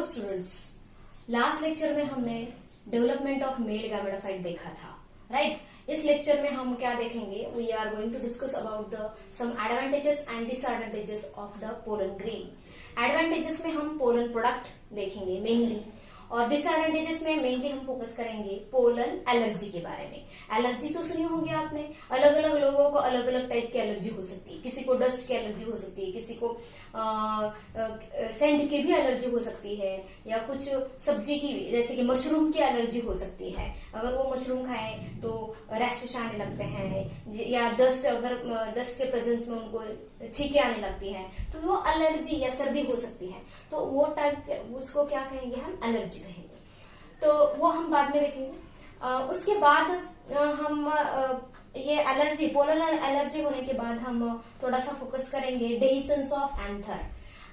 Hello students, last lecture में हमने development of male gametophyte देखा था, राइट। इस लेक्चर में हम क्या देखेंगे? We are going to discuss about the some advantages and disadvantages of the pollen grain. Advantages में हम पोलन प्रोडक्ट देखेंगे मेनली, और डिसएडवांटेजेस में मेनली हम फोकस करेंगे पोलन एलर्जी के बारे में। एलर्जी तो सुनी होंगी आपने, अलग अलग लोगों को अलग अलग टाइप की एलर्जी हो सकती है। किसी को डस्ट की एलर्जी हो सकती है, किसी को सेंट की भी एलर्जी हो सकती है, या कुछ सब्जी की भी, जैसे कि मशरूम की एलर्जी हो सकती है। अगर वो मशरूम खाएं तो रैशेस आने लगते हैं, या डस्ट के प्रेजेंस में उनको छींके आने लगती है, तो वो एलर्जी या सर्दी हो सकती है। तो वो टाइप उसको क्या कहेंगे? हम एलर्जी कहेंगे। तो वो हम बाद में देखेंगे। उसके बाद हम ये एलर्जी, पोलन एलर्जी होने के बाद हम थोड़ा सा फोकस करेंगे डेहिसेंस ऑफ एंथर।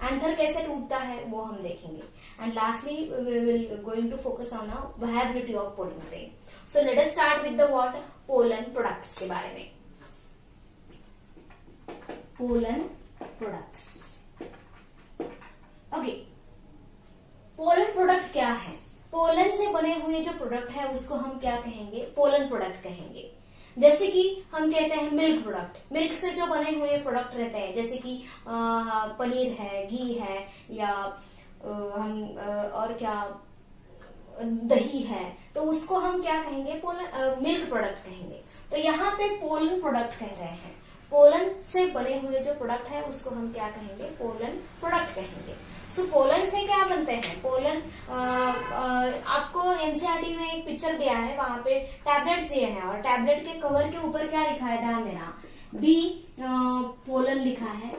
एंथर कैसे टूटता है वो हम देखेंगे। And lastly we will going to focus on viability of pollen grain. So let us start with the what? Pollen products के बारे में। Pollen products, okay. Pollen product क्या है? पोलन से बने हुए जो प्रोडक्ट है उसको हम क्या कहेंगे? पोलन प्रोडक्ट कहेंगे। जैसे कि हम कहते हैं मिल्क प्रोडक्ट, मिल्क से जो बने हुए प्रोडक्ट रहते हैं, जैसे कि पनीर है, घी है, या और क्या, दही है, तो उसको हम क्या कहेंगे? पोलन मिल्क प्रोडक्ट कहेंगे। तो यहाँ पे पोलन प्रोडक्ट कह रहे हैं। पोलन से बने हुए जो प्रोडक्ट है उसको हम क्या कहेंगे? पोलन प्रोडक्ट कहेंगे। सो पोलन से क्या बनते हैं? पोलन, आपको एनसीईआरटी में एक पिक्चर दिया है, वहां पे टैबलेट्स दिए हैं, और टैबलेट के कवर के ऊपर क्या लिखा है? ध्यान देना, बी पोलन लिखा है,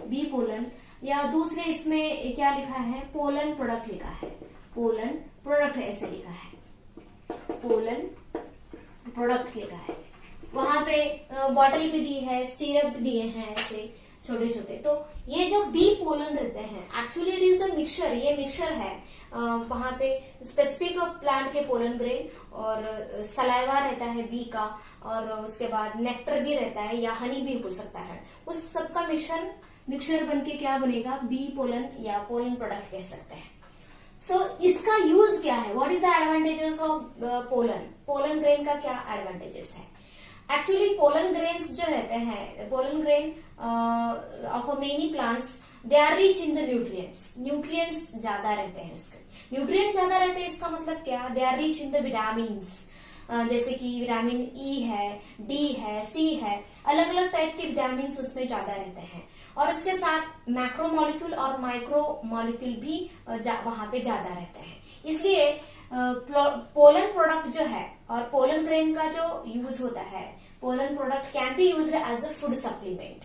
बी पोलन। या दूसरे इसमें क्या लिखा है? पोलन प्रोडक्ट लिखा है, पोलन प्रोडक्ट ऐसे लिखा है, पोलन प्रोडक्ट लिखा है। वहां पे बॉटल भी दी है, सिरप दिए हैं ऐसे छोटे छोटे। तो ये जो बी पोलन रहते हैं, actually it is the mixture, ये मिक्सचर है। वहां पे स्पेसिफिक प्लांट के पोलन ग्रेन, और सलाइवा रहता है बी का, और उसके बाद नेक्टर भी रहता है, या हनी भी हो सकता है। उस सबका मिक्सचर बनके क्या बनेगा? बी पोलन या पोलन प्रोडक्ट कह सकते हैं। सो इसका यूज क्या है? What is the advantages of pollen? Pollen grain का क्या एडवांटेजेस है? एक्चुअली पोलन ग्रेन्स जो रहते हैं, pollen grain of many plants, they are rich in the nutrients ज्यादा रहते हैं उसके। न्यूट्रिएंट्स ज्यादा रहते हैं, इसका मतलब क्या? They are rich in the vitamins, जैसे कि विटामिन ई है, डी है, सी है, अलग अलग टाइप के विटामिन उसमें ज्यादा रहते हैं। और इसके साथ मैक्रो मॉलिक्यूल और माइक्रो मॉलिक्यूल भी वहां पे ज्यादा रहते हैं। इसलिए पोलन प्रोडक्ट जो है, और पोलन ग्रेन का जो यूज होता है, pollen product can be used as a food supplement.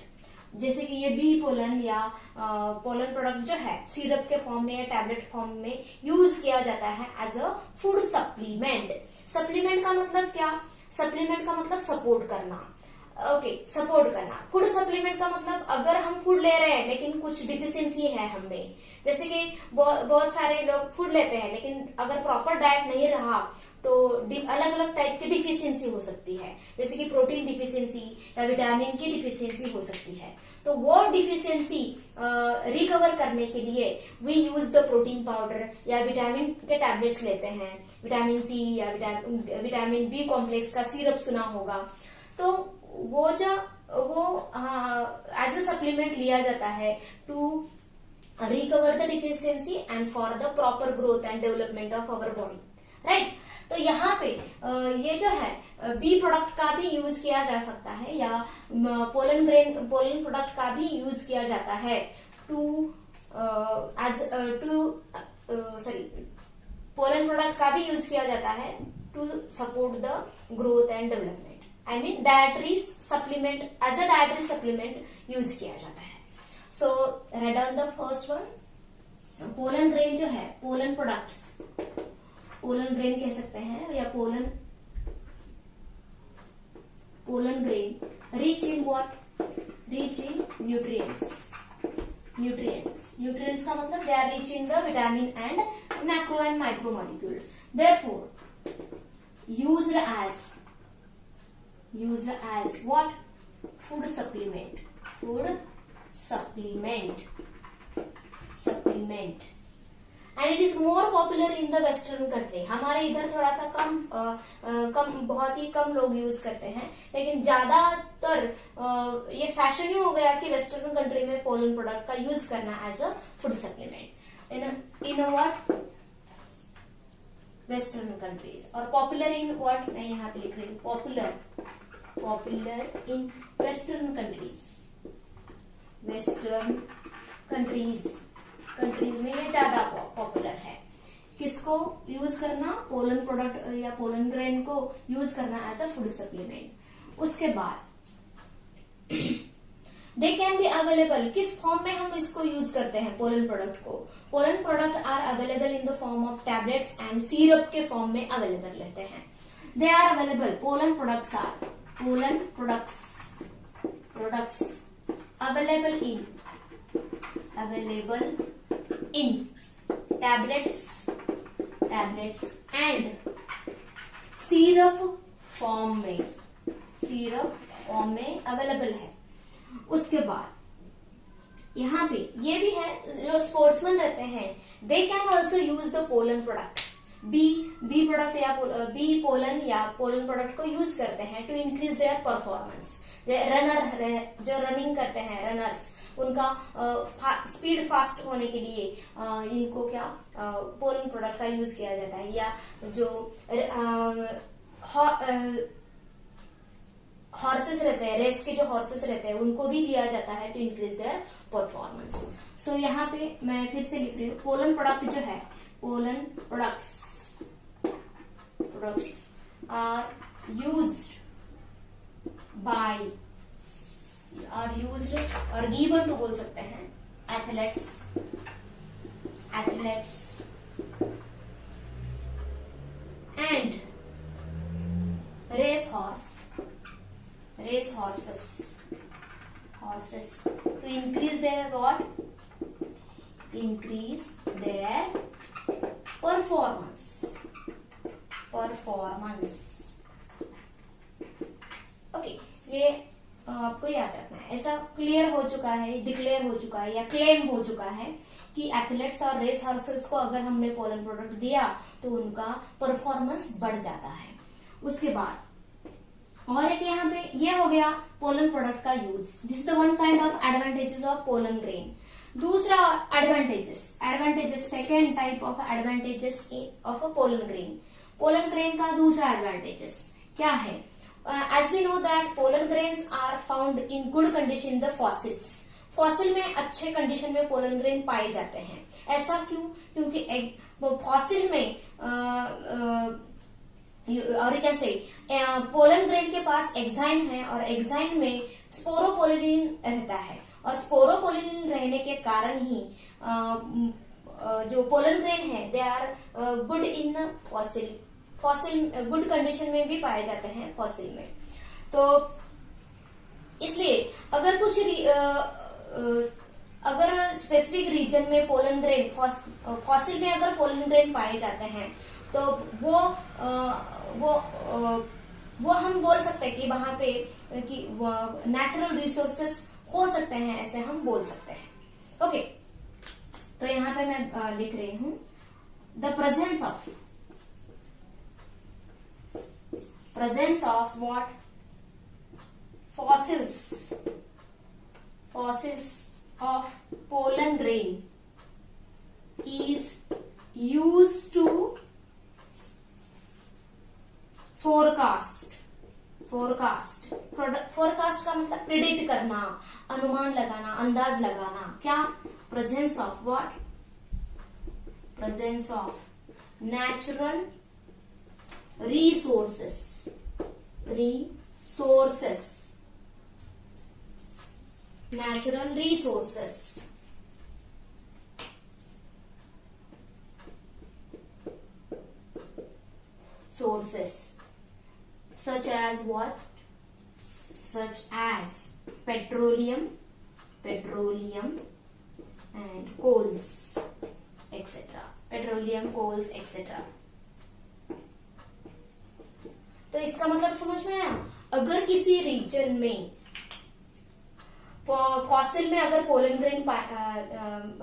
जैसे कि ये बी पोलन या पोलन प्रोडक्ट जो है सिरप के फॉर्म में या टैबलेट फॉर्म में यूज किया जाता है as a food supplement. Supplement का मतलब क्या? सप्लीमेंट का मतलब सपोर्ट करना, ओके, सपोर्ट करना। फूड सप्लीमेंट का मतलब अगर हम फूड ले रहे हैं लेकिन कुछ डिफिशियंसी है हमें, जैसे कि बहुत सारे लोग फूड लेते हैं लेकिन अगर प्रॉपर डाइट नहीं रहा तो अलग अलग टाइप की डिफिशियंसी हो सकती है, जैसे कि प्रोटीन डिफिशियंसी या विटामिन की डिफिशियंसी हो सकती है। तो वो डिफिशियंसी रिकवर करने के लिए we use the protein powder या विटामिन के टैबलेट्स लेते हैं, विटामिन सी या विटामिन बी कॉम्प्लेक्स का सिरप सुना होगा। तो वो एज अ सप्लीमेंट लिया जाता है to recover the deficiency and for the proper growth and development of our body, right. तो यहाँ पे ये जो है बी प्रोडक्ट का भी यूज किया जा सकता है, या पोलन प्रोडक्ट का भी यूज किया जाता है पोलन प्रोडक्ट का भी यूज किया जाता है to support the growth and development. I mean dietary supplement, as a dietary supplement use किया जाता है। So write down the first one. Pollen grain जो है, पोलन प्रोडक्ट्स, पोलन ग्रेन कह सकते हैं, या pollen grain rich in what? Rich in nutrients का मतलब they are rich in the vitamin and macro and micro molecule. Therefore used as what? Food supplement. And it is more popular in the western country. हमारे इधर थोड़ा सा कम बहुत ही कम लोग use करते हैं, लेकिन ज्यादातर ये फैशन ही हो गया कि वेस्टर्न कंट्री में पोलन प्रोडक्ट का यूज करना as a food supplement in what western countries. और पॉपुलर इन व्हाट, मैं यहाँ पे लिख रही हूँ popular in western country, western countries में ये ज्यादा पॉपुलर है। किसको यूज करना, पोलन प्रोडक्ट या पोलन ग्रेन को यूज करना एज अ फूड सप्लीमेंट। उसके बाद दे कैन बी अवेलेबल, किस फॉर्म में हम इसको यूज करते हैं पोलन प्रोडक्ट को। Pollen product are available in the form of tablets and syrup के फॉर्म में अवेलेबल रहते हैं। They are available, pollen products are, pollen products available in tablets and syrup form में अवेलेबल है। उसके बाद यहाँ पे ये भी है, जो स्पोर्ट्समैन रहते हैं they can also use the pollen product, bee product या बी पोलन या पोलन प्रोडक्ट को यूज करते हैं to increase their performance. Runner जो रनिंग करते हैं, रनर्स, उनका स्पीड फास्ट होने के लिए इनको क्या पोलन प्रोडक्ट का यूज किया जाता है। या जो हॉर्सेस रहते हैं, रेस के जो हॉर्सेस रहते हैं, उनको भी दिया जाता है टू इंक्रीज देयर परफॉर्मेंस। सो यहाँ पे मैं फिर से लिख रही हूँ, पोलन प्रोडक्ट जो है, पोलन प्रोडक्ट्स आर यूज्ड और गिवन टू बोल सकते हैं athletes and race horses to increase their what? Increase their performance. Okay, ये आपको याद रखना है। ऐसा क्लियर हो चुका है, डिक्लेयर हो चुका है या क्लेम हो चुका है कि एथलेट्स और रेस हॉर्सेस को अगर हमने पोलन प्रोडक्ट दिया तो उनका परफॉर्मेंस बढ़ जाता है। उसके बाद और एक यहाँ पे ये हो गया पोलन प्रोडक्ट का use. This is the one kind of advantages of pollen grain. दूसरा advantages second type of advantages of a pollen grain का दूसरा एडवांटेजेस क्या है? As we know that pollen grains are found in good condition in the fossils. Fossil में अच्छे condition में pollen grain पाए जाते हैं। ऐसा क्यों? क्योंकि फॉसिल में और कैन से पोलन ग्रेन के पास एक्साइन है और एक्साइन में स्पोरोपोलिन रहता है, और स्पोरोपोलिन रहने के कारण ही जो पोलन ग्रेन है they are good in fossil good condition में भी पाए जाते हैं फॉसिल में। तो इसलिए अगर स्पेसिफिक रीजन में पोलन ग्रेन फॉसिल में अगर पोलन ग्रेन पाए जाते हैं तो वो हम बोल सकते हैं कि वहां पे कि नेचुरल रिसोर्सेस हो सकते हैं, ऐसे हम बोल सकते हैं। ओके, तो यहाँ पे मैं लिख रही हूं the presence of what fossils of pollen grain is used to forecast का मतलब प्रिडिक्ट करना, अनुमान लगाना, अंदाज लगाना। क्या? Presence of what? Presence of natural resources such as what? Such as petroleum and coals etc. तो इसका मतलब समझ में आया? अगर किसी रीजन में फॉसिल में अगर पोलन ग्रेन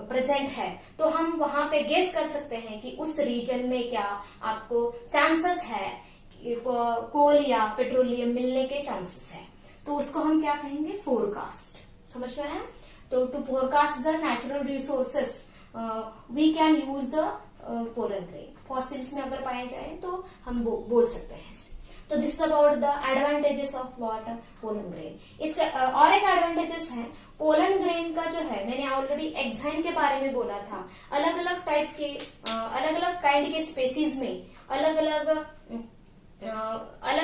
प्रेजेंट है तो हम वहां पे गेस कर सकते हैं कि उस रीजन में क्या आपको चांसेस है कोल या पेट्रोलियम मिलने के चांसेस है, तो उसको हम क्या कहेंगे, फोरकास्ट। समझ में आया? तो to forecast the natural resources we can use the pollen grain. Fossils में अगर पाए जाए तो हम बोल सकते हैं इसे। तो this is about the advantages of what, pollen grain. इसके और एक एडवांटेजेस है पोलन ग्रेन का जो है, मैंने ऑलरेडी एक्साइन के बारे में बोला था। अलग अलग टाइप के अलग अलग काइंड के स्पेसीज में अलग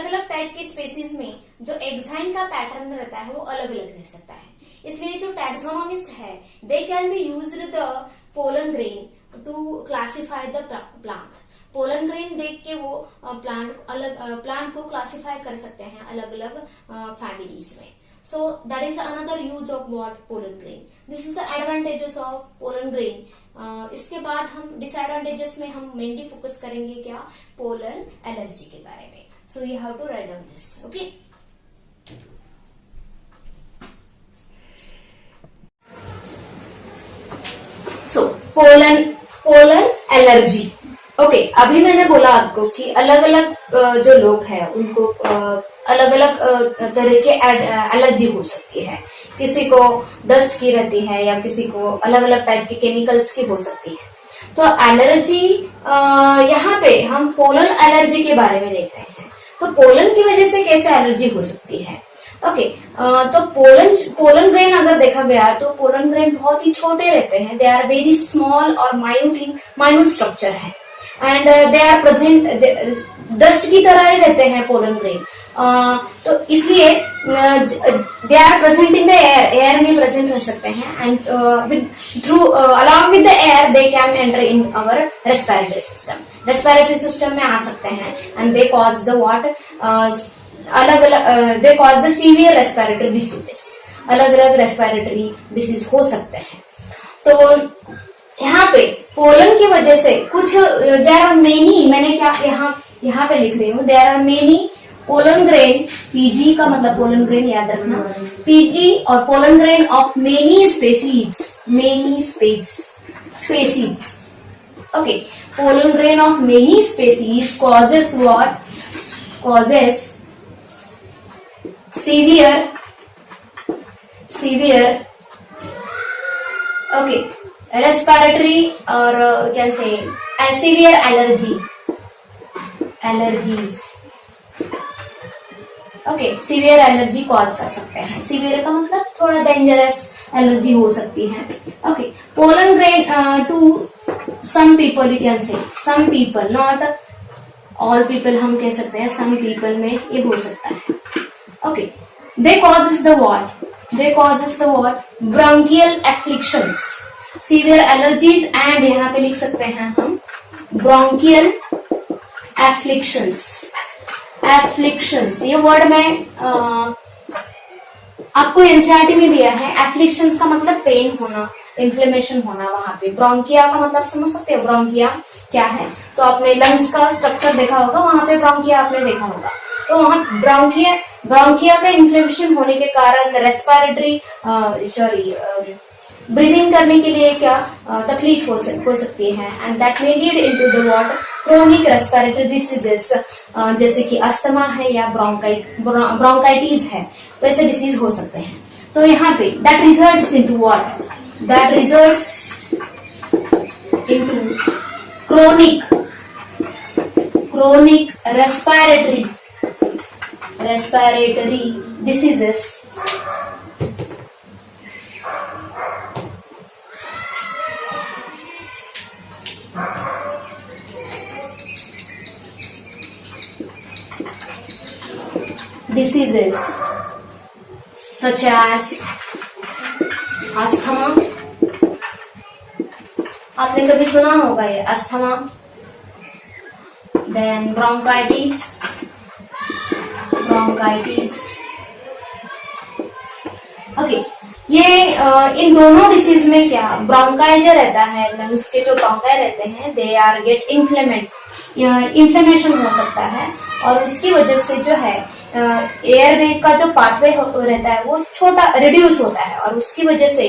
अलग टाइप के स्पेसीज में जो एक्साइन का पैटर्न रहता है वो अलग अलग रह सकता है। इसलिए जो टैक्सोनॉमिस्ट है they can be used the pollen grain to classify the plant. Pollen grain देख के वो प्लांट को क्लासिफाई कर सकते हैं अलग अलग फैमिलीज में। So that is another use of what, pollen grain. This is the advantages of pollen grain. इसके बाद हम डिसएडवांटेजेस में हम मेनली फोकस करेंगे क्या, पोलन एलर्जी के बारे में। So you have to write down this, okay. So pollen allergy, okay. अभी मैंने बोला आपको कि अलग अलग जो लोग हैं उनको अलग अलग तरह के एलर्जी हो सकती है। किसी को डस्ट की रहती है या किसी को अलग अलग टाइप के केमिकल्स की हो सकती है। तो एलर्जी यहाँ पे हम पोलन एलर्जी के बारे में देख रहे हैं। तो पोलन की वजह से कैसे एलर्जी हो सकती है, ओके। तो पोलन ग्रेन अगर देखा गया तो पोलन ग्रेन बहुत ही छोटे रहते हैं। दे आर वेरी स्मॉल और माइन्यूट स्ट्रक्चर है and they are present, dust की तरह ही रहते हैं पोलन ग्रेन। तो इसलिए they are present in the air में प्रेजेंट रह सकते हैं and along with the air they can enter in our respiratory system में आ सकते हैं and they cause the what, अलग अलग they cause the severe respiratory diseases. अलग अलग रेस्पिरेटरी डिसीज हो सकते हैं। तो यहाँ पे पोलन की वजह से कुछ देयर आर मेनी, मैंने क्या यहाँ पे लिख रही हूँ, there are many pollen grain. PG का मतलब पोलन ग्रेन याद रखना, पीजी और pollen grain of many species, okay. Pollen grain of many species causes what, causes severe okay respiratory or can say severe allergies, okay. Severe allergy cause कर सकते हैं। Severe का मतलब थोड़ा डेंजरस एलर्जी हो सकती है, okay. Pollen grain to some people, you can say some people, not all people हम कह सकते हैं, सम पीपल में ये हो सकता है, okay. They causes the what, bronchial afflictions, severe allergies and यहाँ पे लिख सकते हैं हम bronchial afflictions। ये वर्ड में आपको एनसीईआरटी में दिया है। एफ्लिक्शंस का मतलब पेन होना, इन्फ्लेमेशन होना। वहां पे ब्रोंकिया का मतलब समझ सकते हो, ब्रोंकिया क्या है? तो आपने लंग्स का स्ट्रक्चर देखा होगा, वहां पे ब्रोंकिया आपने देखा होगा। तो वहां ब्रोंकिया का इन्फ्लेमेशन होने के कारण रेस्पिरेटरी ब्रीदिंग करने के लिए क्या तकलीफ हो सकती है and that may lead into the what, chronic respiratory diseases, जैसे कि अस्थमा है या ब्रोंकाइटिस है, वैसे डिसीज हो सकते हैं। तो यहाँ पे that results into what, that results into chronic respiratory diseases, such as asthma. आपने कभी सुना होगा ये अस्थमा, देन ब्रोंकाइटिस, ओके। ये इन दोनों डिसीज में क्या ब्रोंकाई जो रहता है, लंग्स के जो ब्रोंकाई रहते हैं, दे आर गेट इन्फ्लेमेशन हो सकता है और उसकी वजह से जो है एयर वेग का जो पाथवे रहता है वो छोटा रिड्यूस होता है, और उसकी वजह से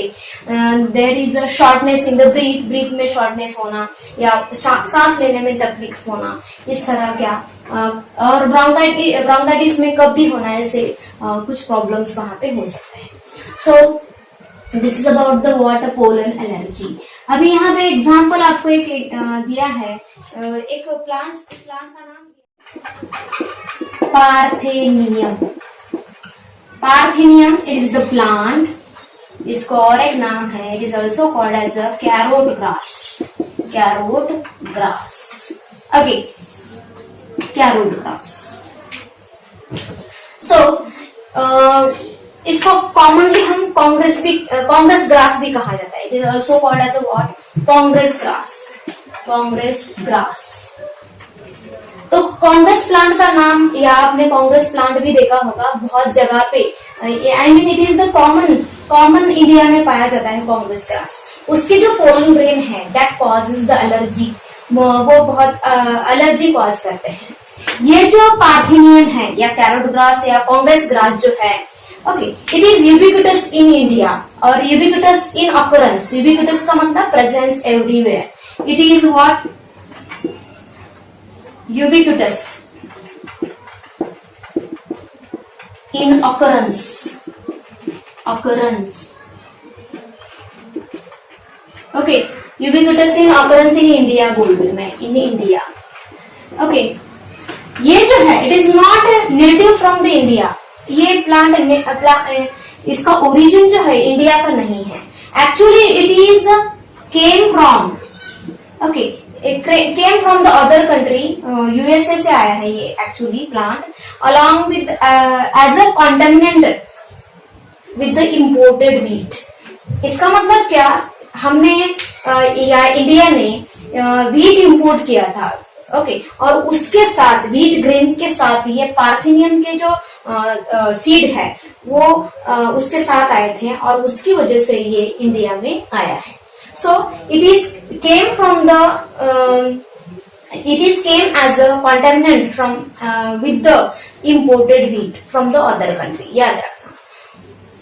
there is a shortness in the breath में शॉर्टनेस होना, या सांस लेने में तकलीफ होना, इस तरह क्या और ब्रोंकाइटिस में कब भी होना, ऐसे कुछ प्रॉब्लम्स वहां पे हो सकते हैं. So this is about the water pollen allergy. अभी यहाँ पे एग्जाम्पल आपको एक दिया है, एक प्लांट का नाम parthenium. Parthenium is the plant, इसको और एक नाम है, it is also called as a carrot grass. Carrot grass. Okay, carrot grass. So इसको कॉमनली हम कांग्रेस ग्रास भी कहा जाता है. It is also called as a what, Congress grass. Congress grass. तो कांग्रेस प्लांट का नाम, या आपने कांग्रेस प्लांट भी देखा होगा बहुत जगह पे. I mean it is the common India में पाया जाता है कांग्रेस ग्रास. उसकी जो पोलन ग्रेन है दैट कॉजेज द एलर्जी, वो बहुत एलर्जी कॉज करते हैं. ये जो पार्थेनियम है या कैरोट ग्रास या कांग्रेस ग्रास जो है, okay, it is ubiquitous in India और यूबिक्विटस इन ऑकरेंस. यूबिक्विटस का मतलब presence everywhere. It is what, ubiquitous in occurrence. Okay, ubiquitous in occurrence in India बोल रही मैं, in India. Okay, ये जो है it is not native from the India. ये प्लांट इसका ओरिजिन जो है इंडिया का नहीं है. Actually it is came from, okay, came from the other country, USA से आया है ये actually plant, along with as a contaminant with the imported wheat. इसका मतलब क्या, हमने या इंडिया ने व्हीट इंपोर्ट किया था. ओके, और उसके साथ व्हीट ग्रेन के साथ ये पार्थेनियम के जो सीड है वो उसके साथ आए थे, और उसकी वजह से ये इंडिया में आया है. So it came as a contaminant from with the imported wheat from the other country. याद रखना.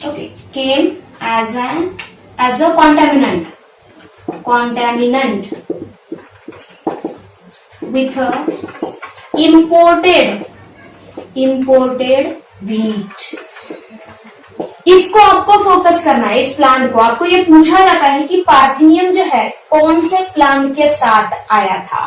Okay, came as a contaminant with imported wheat. इसको आपको फोकस करना है, इस प्लांट को. आपको ये पूछा जाता है कि पार्थेनियम जो है कौन से प्लांट के साथ आया था.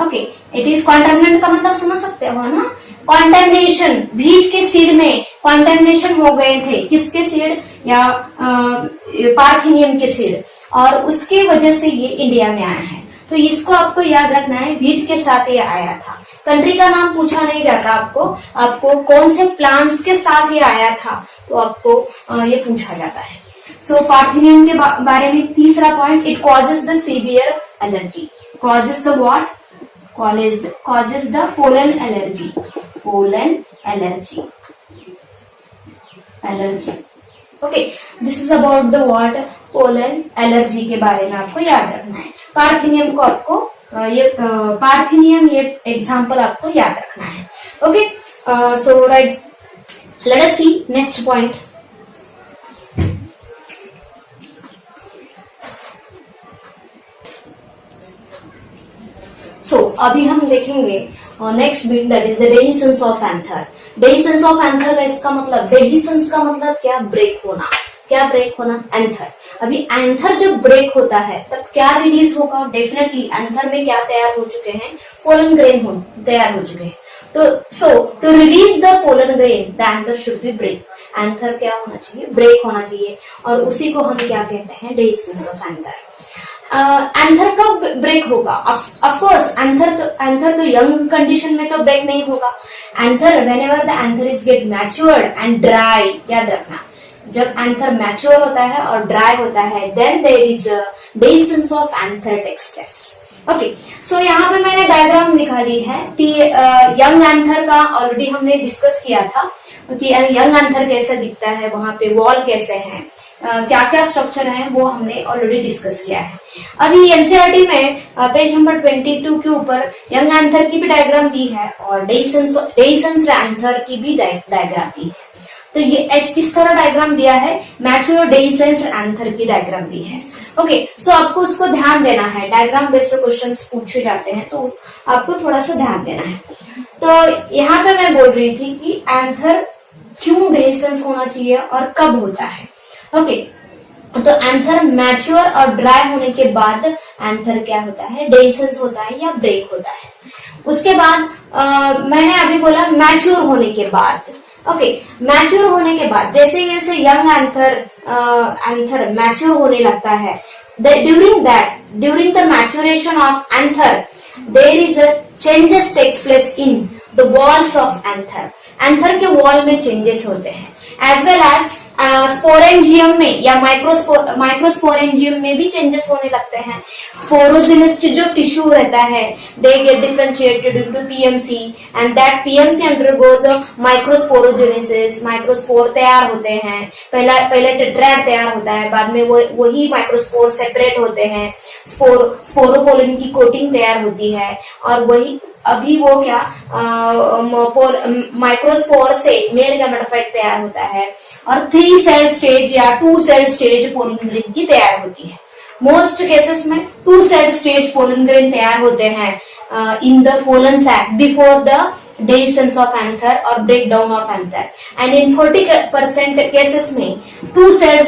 ओके, इट इज कॉन्टेमिनेंट का मतलब समझ सकते हो ना, कॉन्टेमिनेशन. व्हीट के सीड में कॉन्टेमिनेशन हो गए थे, किसके सीड, या पार्थेनियम के सीड, और उसके वजह से ये इंडिया में आया है. तो इसको आपको याद रखना है, व्हीट के साथ ये आया था. कंट्री का नाम पूछा नहीं जाता आपको कौन से प्लांट्स के साथ ये आया था, तो आपको ये पूछा जाता है. सो पार्थेनियम के बारे में तीसरा point, it causes the severe allergy. Causes the what, causes the pollen allergy. Pollen allergy. Okay, this is about the what, pollen allergy के बारे में आपको याद रखना है. पार्थेनियम को आपको पार्थेनियम ये एग्जाम्पल आपको याद रखना है. ओके, सो राइट, लेट अस सी नेक्स्ट पॉइंट. सो अभी हम देखेंगे next bit, that is the dehiscence of anther. Dehiscence of anther का इसका मतलब, डेहिसेंस का मतलब क्या, ब्रेक होना. क्या ब्रेक होना, एंथर. अभी एंथर जब ब्रेक होता है तब क्या रिलीज होगा, डेफिनेटली एंथर में क्या तैयार हो चुके हैं, पोलन ग्रेन तैयार हो चुके हैं. तो to release the pollen grain the anther should be break. Anther क्या होना चाहिए, ब्रेक होना चाहिए, और उसी को हम क्या कहते हैं, डेहिसेंस ऑफ एंथर. एंथर कब ब्रेक होगा, ऑफकोर्स एंथर तो यंग कंडीशन में तो ब्रेक नहीं होगा. Anther whenever the anther is get matured and dry, याद रखना, जब एंथर मैच्योर होता है और ड्राई होता है, then there is a dehiscence of anther takes place. Okay, so यहाँ पे मैंने डायग्राम दिखा दी है कि यंग एंथर का ऑलरेडी हमने डिस्कस किया था कि यंग एंथर कैसे दिखता है, वहां पे वॉल कैसे है, क्या क्या स्ट्रक्चर है वो हमने ऑलरेडी डिस्कस किया है। अभी एनसीईआरटी में पेज नंबर 22 के ऊपर यंग एंथर की भी डायग्राम दी है और डेइसन्स एंथर की भी डायग्राम दी है। तो ये किस तरह डायग्राम दिया है, मैच्योर डेइसन्स एंथर की डायग्राम दी है। ओके, सो आपको उसको ध्यान देना है, डायग्राम बेस्ड क्वेश्चंस पूछे जाते हैं तो आपको थोड़ा सा ध्यान देना है। तो यहाँ पे मैं बोल रही थी कि एंथर क्यों डेइसन्स होना चाहिए और कब होता है। ओके, तो एंथर मैच्योर और ड्राई होने के बाद एंथर क्या होता है, डेइसन्स होता है या ब्रेक होता है। उसके बाद मैंने अभी बोला मैच्योर होने के बाद। ओके, मैच्योर होने के बाद जैसे जैसे यंग एंथर मैच्योर होने लगता है, during the maturation of anther there is a changes takes place in the walls of anther. Anther के वॉल में चेंजेस होते हैं एज वेल एज स्पोरेंजियम में या माइक्रोस्पोरेंजियम में भी चेंजेस होने लगते हैं। स्पोरोजिनस जो टिश्यू रहता है they get differentiated into PMC and that PMC undergoes microsporogenesis. Microspore तैयार होते हैं, पहले टेट्राड तैयार होता है, बाद में वही माइक्रोस्पोर सेपरेट होते हैं, स्पोरोपोलिन की कोटिंग तैयार होती है और वही अभी वो क्या माइक्रोस्पोर से मेल गैमेटोफाइट तैयार होता है और 3 सेल स्टेज या 2 सेल स्टेज पोलन ग्रेन की तैयार होती है। मोस्ट केसेस में 2 सेल स्टेज पोलन ग्रेन तैयार होते हैं in the pollen sac before the dehiscence of anther और break down of anther and in 40% cases में 3 सेल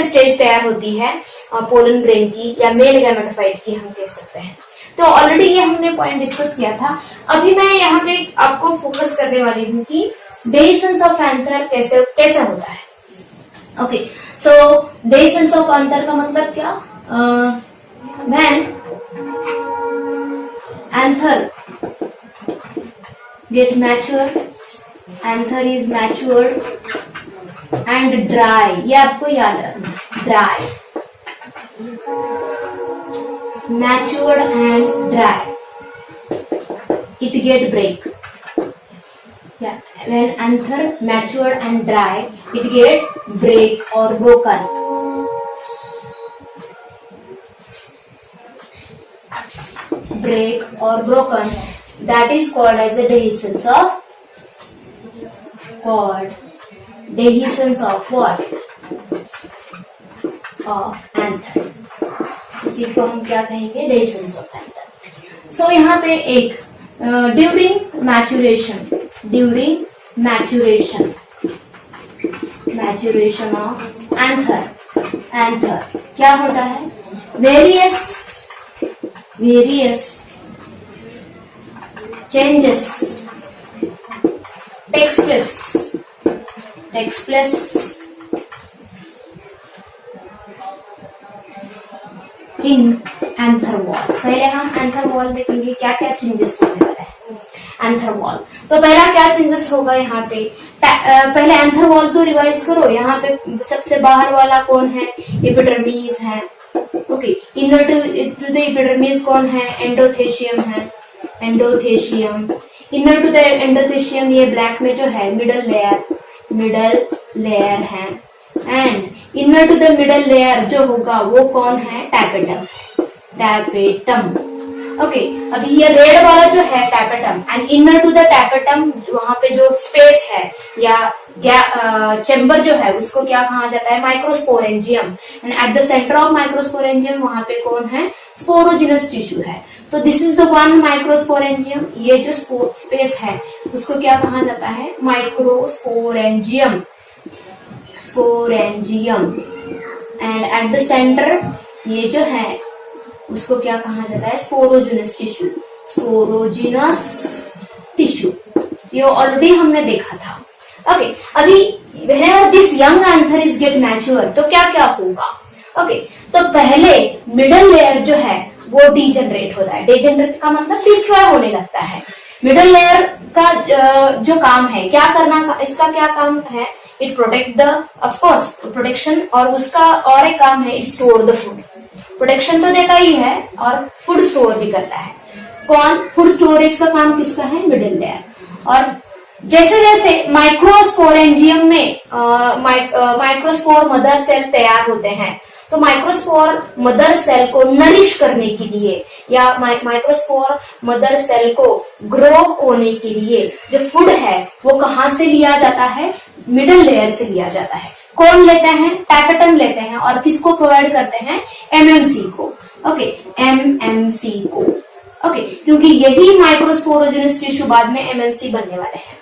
स्टेज तैयार होती है पोलन ग्रेन की या मेल गैमेटोफाइट की हम कह सकते हैं। तो ऑलरेडी ये हमने पॉइंट डिस्कस किया था। अभी मैं यहाँ पे आपको फोकस करने वाली हूँ कि डेइसन्स ऑफ एंथर कैसे होता है। Okay, so dehiscence of anther का मतलब क्या, when anther get mature, anther is matured and dry, ये आपको याद रखना, dry, matured and dry, it get break. Yeah, when anther matured and dry, it get break or broken. Break or broken. That is called as the dehiscence of what? Of anther. उसी को हम क्या कहेंगे, डेइसन्स of anther. सो यहाँ पे एक during maturation of anther क्या होता है, various changes takes place in anther wall. पहले हम एंथर वॉल देखेंगे क्या क्या चेंजेस होने वाला है एंथर वॉल। तो पहला क्या चेंजेस होगा यहाँ पे, पहले एंथर वॉल तो रिवाइज करो। यहाँ पे सबसे बाहर वाला कौन है, एपिडर्मिस है। Okay, inner to the epidermis कौन है, एंडोथेशियम है, इनर टू द एंडोथेशियम ये ब्लैक में जो है मिडल लेयर है and inner to the middle layer जो होगा वो कौन है, टैपेटम। ओके, अभी ये रेड वाला जो है tapetum and inner to the tapetum वहां पे जो स्पेस है या चेम्बर जो है उसको क्या कहा जाता है, microsporangium and at the centre of microsporangium वहां पे कौन है, स्पोरोजिनस टिश्यू है। तो this is the one microsporangium, ये जो स्पेस है उसको क्या कहा जाता है, microsporangium and at the centre ये जो है उसको क्या कहा जाता है, स्पोरोजिनस टिश्यू। ये ऑलरेडी हमने देखा था। ओके, अभी whenever this young anther is gate mature तो क्या क्या होगा। ओके, तो पहले मिडल लेयर जो है वो डीजेनरेट होता है। डीजेनरेट का मतलब डिस्ट्रॉय होने लगता है। मिडल लेयर का जो काम है क्या करना, इसका क्या काम है, it protect the of course protection, और उसका और एक काम है, it store the food. Protection तो देता ही है और फूड स्टोर भी करता है। कौन, फूड स्टोरेज का काम किसका है, मिडिल लेयर। और जैसे जैसे माइक्रोस्पोरेंजियम में माइक्रोस्पोर मदर सेल तैयार होते हैं, तो माइक्रोस्पोर मदर सेल को नरिश करने के लिए या माइक्रोस्पोर मदर सेल को ग्रो होने के लिए जो फूड है वो कहाँ से लिया जाता है? मिडल लेयर से लिया जाता है। कौन लेते हैं? टैपेटम लेते हैं। और किसको प्रोवाइड करते हैं? एमएमसी को। ओके, एमएमसी को। ओके, क्योंकि यही माइक्रोस्पोरोजेनस टिश्यू बाद में एमएमसी बनने वाले हैं।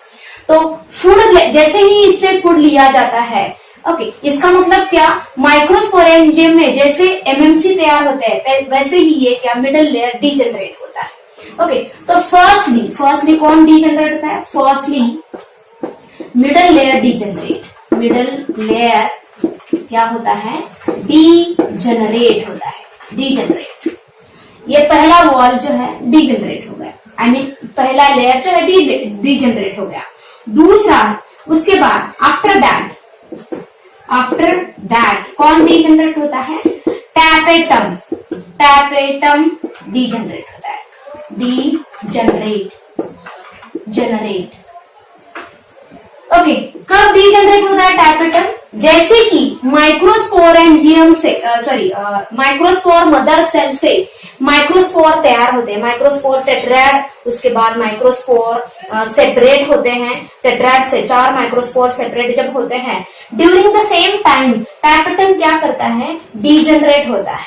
तो फूड जैसे ही इससे फूड लिया जाता है, ओके, इसका मतलब क्या? माइक्रोस्पोरेंजियम में जैसे एमएमसी तैयार होते हैं वैसे ही ये क्या मिडल लेयर डीजनरेट होता है। ओके, तो फर्स्टली कौन डीजनरेट होता है? Firstly middle layer degenerate. Middle layer क्या होता है? डीजनरेट होता है। डीजनरेट, ये पहला वॉल जो है डीजनरेट हो गया, आई मीन पहला लेयर जो है डीजनरेट हो गया। दूसरा, उसके बाद आफ्टर दैट कौन डीजनरेट होता है? टैपेटम। टैपेटम डीजनरेट होता है। जनरेट। ओके, कब डीजनरेट होता है टैपेटम? जैसे कि माइक्रोस्पोरेंजियम से माइक्रोस्पोर मदर सेल से माइक्रोस्पोर तैयार होते हैं। माइक्रोस्पोर टेट्राड, उसके बाद माइक्रोस्पोर सेपरेट होते हैं। टेट्राड से 4 माइक्रोस्पोर सेपरेट जब होते हैं, during the same time tapetum क्या करता है? डीजनरेट होता है।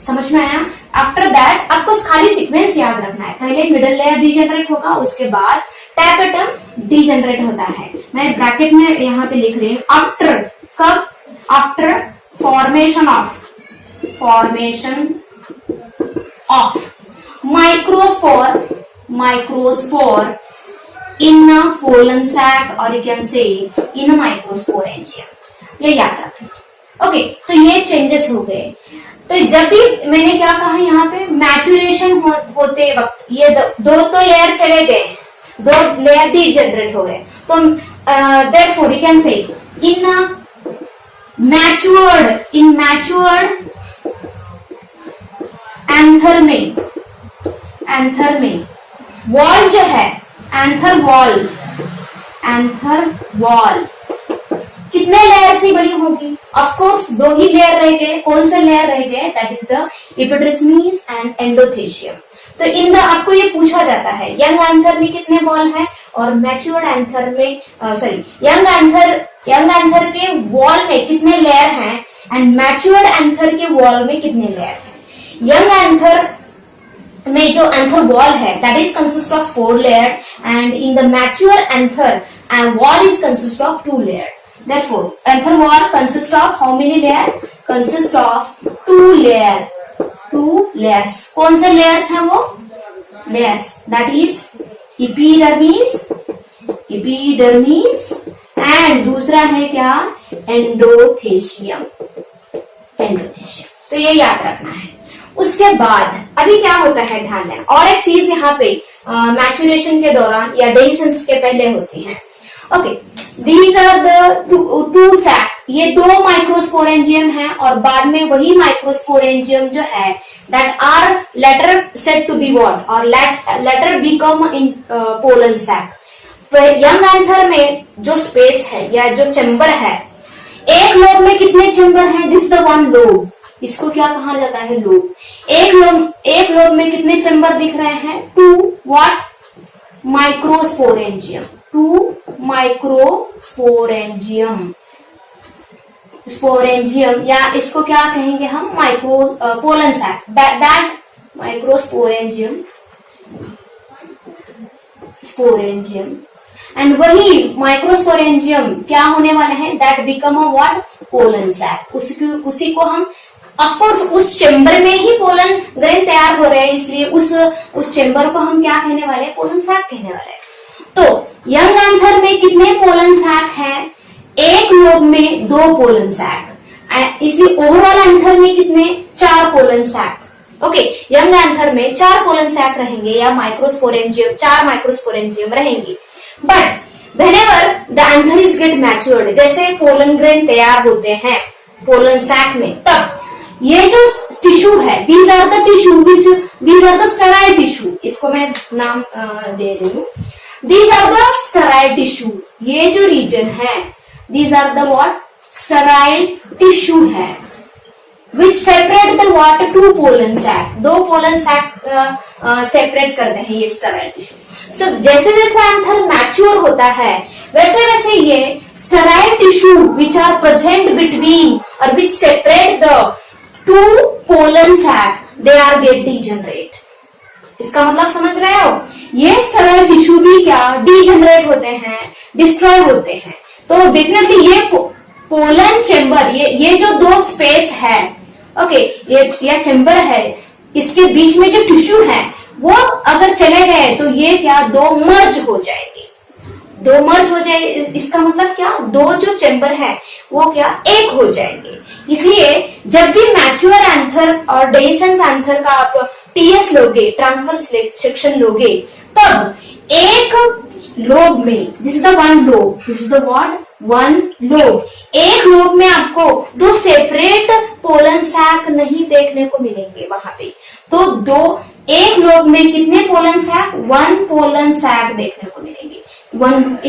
समझ में आया? आफ्टर दैट आपको खाली सीक्वेंस याद रखना है। पहले मिडल लेयर डीजनरेट होगा, उसके बाद टैपेटम डीजनरेट होता है। मैं ब्रैकेट में यहाँ पे लिख रही हूँ आफ्टर। कब? After formation of microspore in a pollen sac, और you can say in a microsporangium. ये याद रखना। ओके, तो ये चेंजेस हो गए। तो जब भी मैंने क्या कहा यहाँ पे, मैचुरेशन होते वक्त ये दो तो लेयर चले गए, 2 लेयर डीजनरेट हो गए। तो therefore you can say in matured anther में वॉल जो है, एंथर वॉल कितने लेयर से बनी होगी? ऑफ कोर्स 2 ही लेयर रह गए। कौन से लेयर रह गए? That is the epidermis and endothecium. तो इन द आपको ये पूछा जाता है यंग एंथर में कितने वॉल हैं और मैच्योर्ड एंथर में यंग एंथर के वॉल में कितने लेयर हैं एंड मैच्योर्ड एंथर के वॉल में कितने लेयर हैं। यंग एंथर में जो एंथर वॉल है that is consist of 4 layer and in the mature anther wall is consist of 2 layer. Therefore, anther wall consists of how many layer? Consists of 2 layer. 2 layers. कौन से layers हैं वो? Layers. That is epidermis and दूसरा है क्या? endothelium. तो ये याद रखना है। उसके बाद अभी क्या होता है ध्यान देना, और एक चीज यहाँ पे मैचुरेशन के दौरान या डेhiscence के पहले होती है। Okay, these are the two sac. ये 2 माइक्रोस्पोरेंजियम है और बाद में वही माइक्रोस्पोरेंजियम जो है that are later set to be what और later become in pollen sac. Young anther में जो स्पेस है या जो चैम्बर है, एक लोब में कितने चैम्बर हैं? This the one lobe. इसको क्या कहा जाता है? लोब। एक लोब में कितने चैम्बर दिख रहे हैं? 2 व्हाट? माइक्रोस्पोरेंजियम। 2 स्पोरेंजियम या इसको क्या कहेंगे हम? Pollen sac. That microsporangium and वही माइक्रोस्पोरेंजियम क्या होने वाले हैं? That become a what? Pollen sac. उसी को हम ऑफकोर्स उस चेम्बर में ही पोलन ग्रेन तैयार हो रहे हैं, इसलिए उस चेम्बर को हम क्या कहने वाले हैं? पोलन सैक कहने वाले हैं। तो यंग एंथर में कितने पोलन सैक हैं? एक लोब में 2 पोलन सैक, इसलिए ओवरऑल एंथर में कितने? 4 pollen sac. Okay, young anther में 4 पोलन सैक रहेंगे या माइक्रोस्पोरेंजियम 4 माइक्रोस्पोरेंजियम रहेंगे। But whenever the anther is get matured, जैसे पोलन ग्रेन तैयार होते हैं पोलन सैक में, तब ये जो टिश्यू है, these are the tissue sterile tissue, इसको मैं नाम दे रही हूँ। These are the sterile tissue, ये जो रीजन है these are the what, sterile tissue है, which separate the what, two pollen sac, दो पोलन सैक सेपरेट करते हैं ये स्टेराइल टिश्यू। सब जैसे जैसे एंथर मैच्योर होता है वैसे वैसे ये sterile tissue which are present between और which separate the two pollen sac, they are get degenerate. इसका मतलब समझ रहे हो, ये स्टेराइल टिश्यू भी क्या डीजनरेट होते हैं, डिस्ट्रॉय होते हैं। तो डेफिनेटली ये पोलन चेम्बर, ये जो दो स्पेस है, ओके, ये चेम्बर है, इसके बीच में जो टिश्यू है वो अगर चले गए तो ये क्या दो मर्ज हो जाएंगे, दो मर्ज हो जाए। इसका मतलब क्या, दो जो चेम्बर है वो क्या एक हो जाएंगे। इसलिए जब भी मैच्योर एंथर और डेसेंस एंथर का आप टीएस लोगे, ट्रांसवर्स सेक्शन लोगे, तब एक लोब में, this is the one lobe, this is the what, one lobe, एक लोब में आपको दो सेपरेट पोलन सैक नहीं देखने को मिलेंगे वहां पे। तो दो, एक लोब में कितने pollen sac, one pollen sac देखने को मिलेंगे।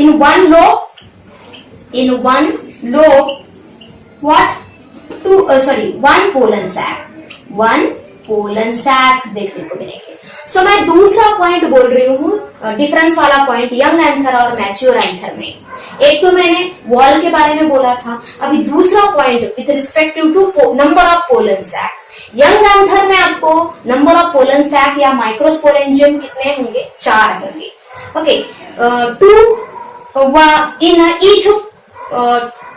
In one lobe what, two one pollen sac, one pollen sac देखने को मिलेंगे। सो मैं दूसरा पॉइंट बोल रही हूँ, डिफरेंस वाला पॉइंट यंग एंथर और मैच्योर एंथर में। एक तो मैंने वॉल के बारे में बोला था, अभी दूसरा point with respective to number of pollen sac. Young anther में आपको नंबर ऑफ पोलन सैक या माइक्रोस्पोरेंजियम कितने होंगे, 4 होंगे। Okay, 2 in each,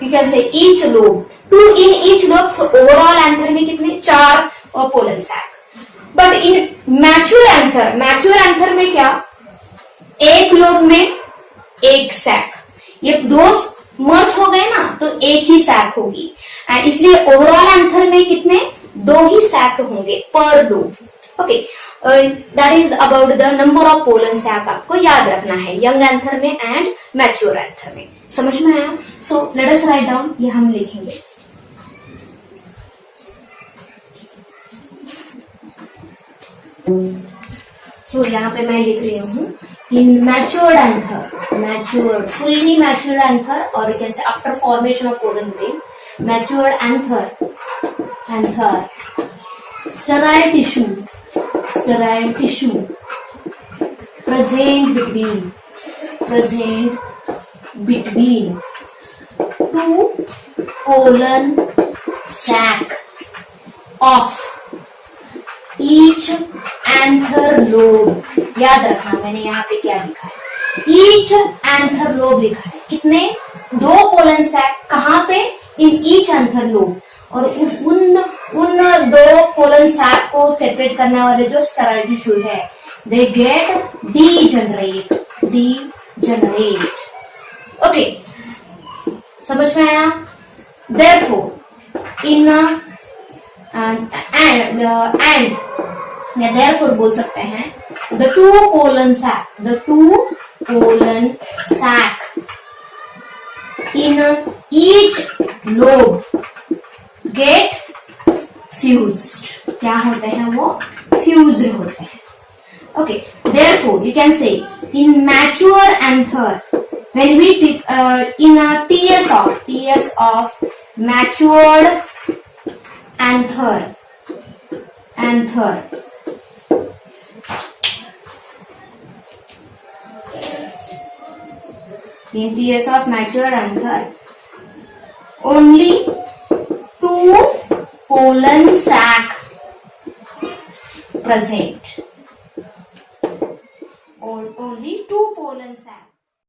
you can say each lobe, 2 in each lobe, so overall anther में कितने, 4 pollen sac. But in mature anther में क्या, एक लोब में एक सैक, ये दो मर्ज हो गए ना तो एक ही सैक होगी, इसलिए ओवरऑल एंथर में कितने, 2 ही सैक होंगे per lobe. Okay, that is about the number of pollen sac, आपको याद रखना है यंग एंथर में एंड मैच्योर एंथर में। समझ में आया? So let us write down, ये हम लिखेंगे। सो यहाँ पे मैं लिख रही हूँ in matured anther, fully matured anther, or you can say after formation of pollen grain, matured anther, sterile tissue present between two pollen sac of each anther lobe। याद रखना मैंने यहाँ पे क्या लिखा है, ईच एंथर लोब लिखा है। कितने, 2 पोलन सैक, कहाँ पे, इन ईच एंथर लोब। और उन 2 पोलन सैक को सेपरेट करने वाले जो स्टेराइल टिश्यू है, दे गेट डीजनरेट। ओके, समझ में आया? देयरफॉर इन या देयरफॉर बोल सकते हैं, the two pollen sac in each lobe get fused। क्या होते हैं वो, fused होते हैं। Okay, therefore you can say in mature anther, when we in a TS of matured anther, in TS of matured anther, only 2 pollen sac present, only 2 pollen sac।